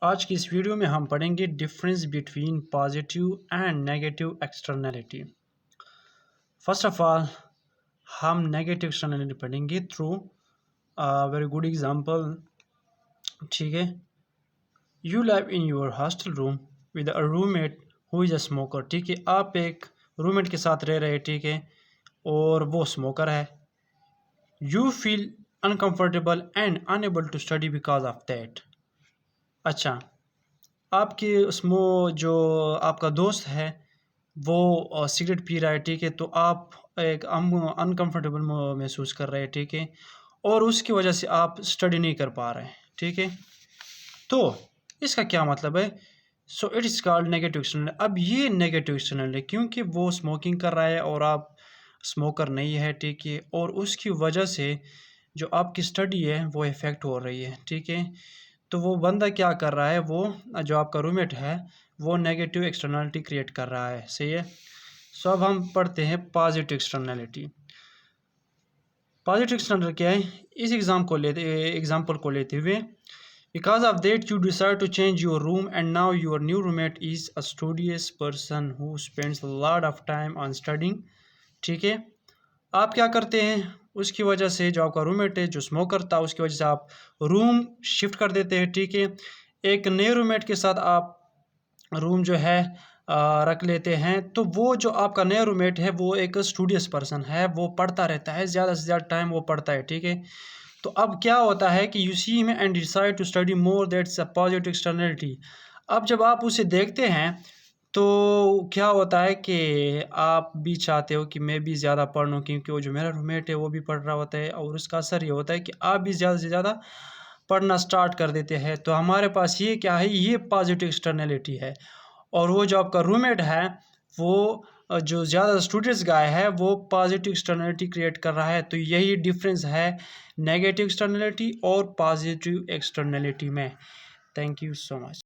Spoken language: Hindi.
आज की इस वीडियो में हम पढ़ेंगे difference between positive and negative externality. First of all हम नेगेटिव एक्सटर्नैलिटी पढ़ेंगे थ्रू वेरी गुड एग्जांपल। ठीक है, you live in your hostel room with a roommate who is a smoker. ठीक है, आप एक रूममेट के साथ रह रहे हैं, ठीक है, और वो स्मोकर है। You feel uncomfortable and unable to study because of that. अच्छा, आपके उसमें जो आपका दोस्त है वो सिगरेट पी रहा है, ठीक है, तो आप एक अनकंफर्टेबल महसूस कर रहे हैं, ठीक है, और उसकी वजह से आप स्टडी नहीं कर पा रहे हैं, ठीक है। तो इसका क्या मतलब है? So it is called negative external. अब ये नेगेटिव एक्सटर्नल है क्योंकि वो स्मोकिंग कर रहा है और आप स्मोकर नहीं है, ठीक है, और उसकी वजह से जो आपकी स्टडी है वो इफ़ेक्ट हो रही है, ठीक है। तो वो बंदा क्या कर रहा है, वो जो आपका रूममेट है वो नेगेटिव एक्सटर्नलिटी क्रिएट कर रहा है, सही है। सो अब हम पढ़ते हैं पॉजिटिव एक्सटर्नलिटी। पॉजिटिव एक्सटर्नल क्या है? इस एग्जाम्पल को लेते हुए, because of that you decide to change your room and now your new roommate is a studious person who spends a lot of time on studying. ठीक है, आप क्या करते हैं, उसकी वजह से जो आपका रूममेट है जो स्मोकर था उसकी वजह से आप रूम शिफ्ट कर देते हैं, ठीक है। एक नए रूममेट के साथ आप रूम जो है रख लेते हैं, तो वो जो आपका नया रूममेट है वो एक स्टूडियस पर्सन है, वो पढ़ता रहता है, ज़्यादा से ज़्यादा टाइम वो पढ़ता है, ठीक है। तो अब क्या होता है कि you see him and decide to study more, that's a positive externality. अब जब आप उसे देखते हैं तो क्या होता है कि आप भी चाहते हो कि मैं भी ज़्यादा पढ़ लूँ, क्योंकि वो जो मेरा रूममेट है वो भी पढ़ रहा होता है, और उसका असर ये होता है कि आप भी ज़्यादा से ज़्यादा पढ़ना स्टार्ट कर देते हैं। तो हमारे पास ये क्या है, ये पॉजिटिव एक्सटर्नैलिटी है। और वो जो आपका रूममेट है वो जो ज़्यादा स्टूडेंट्स गाय है वो पॉजिटिव एक्सटर्नैलिटी क्रिएट कर रहा है। तो यही डिफरेंस है नेगेटिव एक्सटर्नैलिटी और पॉजिटिव एक्सटर्नैलिटी में। Thank you so much.